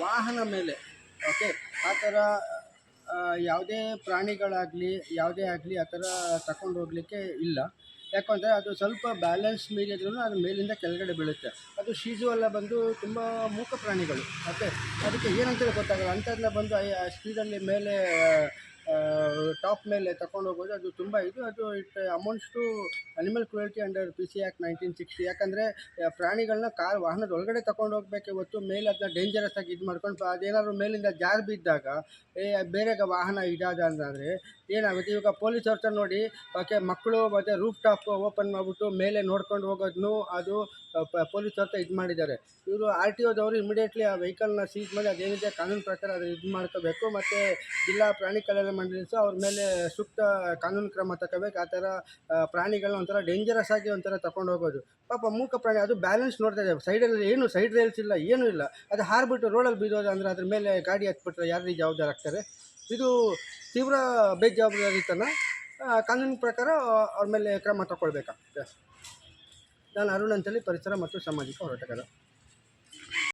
ವಾಹನ ಮೇಲೆ ಓಕೆ ಆ ಥರ ಯಾವುದೇ ಪ್ರಾಣಿಗಳಾಗಲಿ ಯಾವುದೇ ಆಗಲಿ ಆ ಥರ ತಗೊಂಡು ಹೋಗಲಿಕ್ಕೆ ಇಲ್ಲ. ಯಾಕಂದರೆ ಅದು ಸ್ವಲ್ಪ ಬ್ಯಾಲೆನ್ಸ್ ಮೀರಿದ್ರೂ ಅದು ಮೇಲಿಂದ ಕೆಳಗಡೆ ಬೀಳುತ್ತೆ. ಅದು ಶೀಜು ಎಲ್ಲ ಬಂದು ತುಂಬ ಮೂಕ ಪ್ರಾಣಿಗಳು. ಓಕೆ, ಅದಕ್ಕೆ ಏನಂತೇಳಿ ಗೊತ್ತಾಗಲ್ಲ, ಅಂಥದ್ದನ್ನ ಬಂದು ಸ್ಪೀಡಲ್ಲಿ ಮೇಲೆ ಟಾಪ್ ಮೇಲೆ ತಗೊಂಡು ಹೋಗೋದು ಅದು ತುಂಬ ಅದು it amounts to animal cruelty under P C act 1960. ಯಾಕಂದರೆ ಪ್ರಾಣಿಗಳನ್ನ ವಾಹನದ ಒಳಗಡೆ ತಗೊಂಡು ಹೋಗ್ಬೇಕೆ ಹೊತ್ತು ಮೇಲೆ ಅದನ್ನ ಡೇಂಜರಸ್ ಆಗಿ ಇದು ಮಾಡ್ಕೊಂಡು ಅದೇನಾದ್ರು ಮೇಲಿಂದ ಜಾರು ಬಿದ್ದಾಗ ಬೇರೆ ವಾಹನ ಇದಾದ ಅಂದರೆ ಏನಾಗುತ್ತೆ. ಇವಾಗ ಪೊಲೀಸ್ ಅವ್ರ ನೋಡಿ ಓಕೆ, ಮಕ್ಕಳು ಮತ್ತು ರೂಫ್ ಟಾಪ್ ಓಪನ್ ಮಾಡಿಬಿಟ್ಟು ಮೇಲೆ ನೋಡ್ಕೊಂಡು ಹೋಗೋದನ್ನು ಅದು ಪೊಲೀಸ್ ಅವ್ರ ಇದು ಮಾಡಿದ್ದಾರೆ. ಇವರು ಆರ್ ಟಿ ಒದವರು ಇಮಿಡಿಯೇಟ್ಲಿ ಆ ವೆಹಿಕಲ್ನ ಸೀಸ್ ಮಾಡಿ ಅದೇನಿದೆ ಕಾನೂನು ಪ್ರಕಾರ ಅದು ಇದು ಮಾಡ್ಕೋಬೇಕು. ಮತ್ತು ಜಿಲ್ಲಾ ಪ್ರಾಣಿ ಕಲ್ಯಾಣ ಮಂಡಳಿ ಸಹ ಅವ್ರ ಮೇಲೆ ಸೂಕ್ತ ಕಾನೂನು ಕ್ರಮ ತಗೋಬೇಕು. ಆ ಥರ ಪ್ರಾಣಿಗಳನ್ನ ಒಂಥರ ಡೇಂಜರಸ್ ಆಗಿ ಒಂಥರ ತಗೊಂಡು ಹೋಗೋದು. ಪಾಪ ಮೂಕ ಪ್ರಾಣಿ ಅದು ಬ್ಯಾಲೆನ್ಸ್ ನೋಡ್ತಾ ಇದೆ, ಸೈಡಲ್ಲಿ ಏನು ಸೈಡ್ ರೈಲ್ಸ್ ಇಲ್ಲ, ಏನೂ ಇಲ್ಲ, ಅದು ಹಾರ್ಬಿಟ್ಟು ರೋಡಲ್ಲಿ ಬಿದ್ದೋದು ಅಂದರೆ ಅದ್ರ ಮೇಲೆ ಗಾಡಿ ಹತ್ಬಿಟ್ರೆ ಯಾರು ಜವಾಬ್ದಾರ ಆಗ್ತಾರೆ? ಇದು ತೀವ್ರ ಬೇಜವಾಬ್ದಾರಿತನ. ಕಾನೂನಿನ ಪ್ರಕಾರ ಅವ್ರ ಮೇಲೆ ಕ್ರಮ ತಗೊಳ್ಬೇಕಾಗ್ತದೆ. ನಾನು ಅರುಣ್ ಅಂತೇಳಿ, ಪರಿಸರ ಮತ್ತು ಸಾಮಾಜಿಕ ಹೋರಾಟಗಾರ.